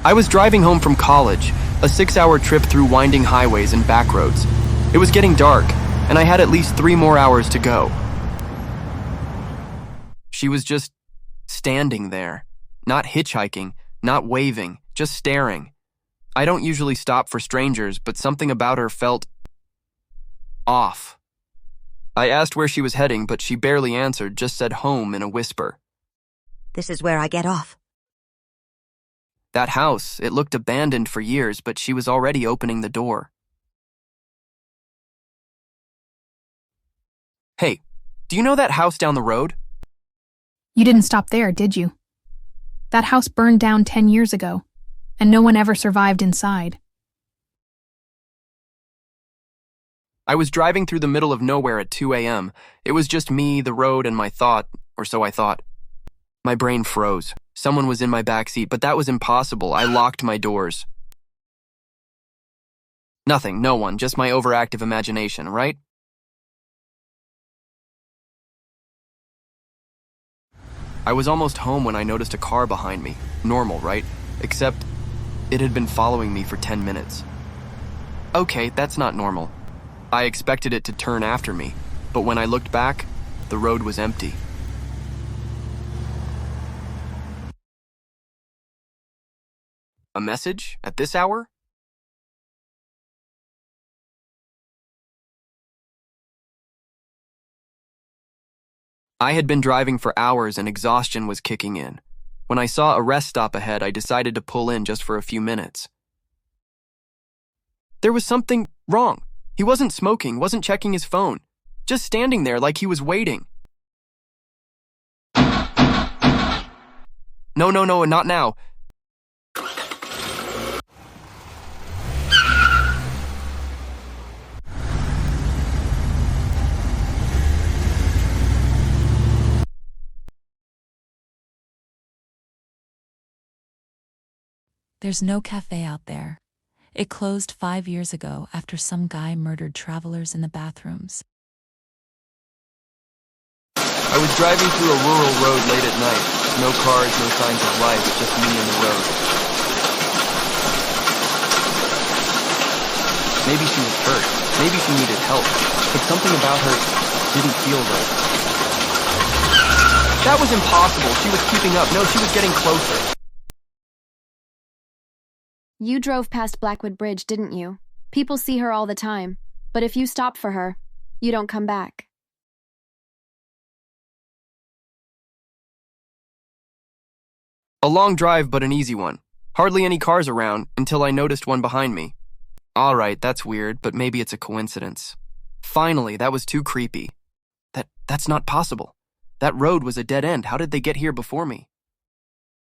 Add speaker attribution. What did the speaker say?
Speaker 1: I was driving home from college, a 6-hour trip through winding highways and back roads. It was getting dark, and I had at least 3 more hours to go. She was just standing there, not hitchhiking, not waving, just staring. I don't usually stop for strangers, but something about her felt off. I asked where she was heading, but she barely answered, just said home in a whisper.
Speaker 2: This is where I get off.
Speaker 1: That house, it looked abandoned for years, but she was already opening the door. Hey, do you know that house down the road?
Speaker 3: You didn't stop there, did you? That house burned down 10 years ago, and no one ever survived inside.
Speaker 1: I was driving through the middle of nowhere at 2 a.m. It was just me, the road, and my thought, or so I thought. My brain froze. Someone was in my backseat, but that was impossible. I locked my doors. Nothing, no one, just my overactive imagination, right? I was almost home when I noticed a car behind me. Normal, right? Except it had been following me for 10 minutes. Okay, that's not normal. I expected it to turn after me, but when I looked back, the road was empty. A message at this hour? I had been driving for hours and exhaustion was kicking in. When I saw a rest stop ahead, I decided to pull in just for a few minutes. There was something wrong. He wasn't smoking, wasn't checking his phone, just standing there like he was waiting. No, not now.
Speaker 4: There's no cafe out there. It closed 5 years ago after some guy murdered travelers in the bathrooms.
Speaker 1: I was driving through a rural road late at night. No cars, no signs of life, just me and the road. Maybe she was hurt. Maybe she needed help. But something about her didn't feel right. That was impossible. She was keeping up. No, she was getting closer.
Speaker 5: You drove past Blackwood Bridge, didn't you? People see her all the time, but if you stop for her, you don't come back.
Speaker 1: A long drive, but an easy one. Hardly any cars around until I noticed one behind me. All right, that's weird, but maybe it's a coincidence. Finally, that was too creepy. That's not possible. That road was a dead end. How did they get here before me?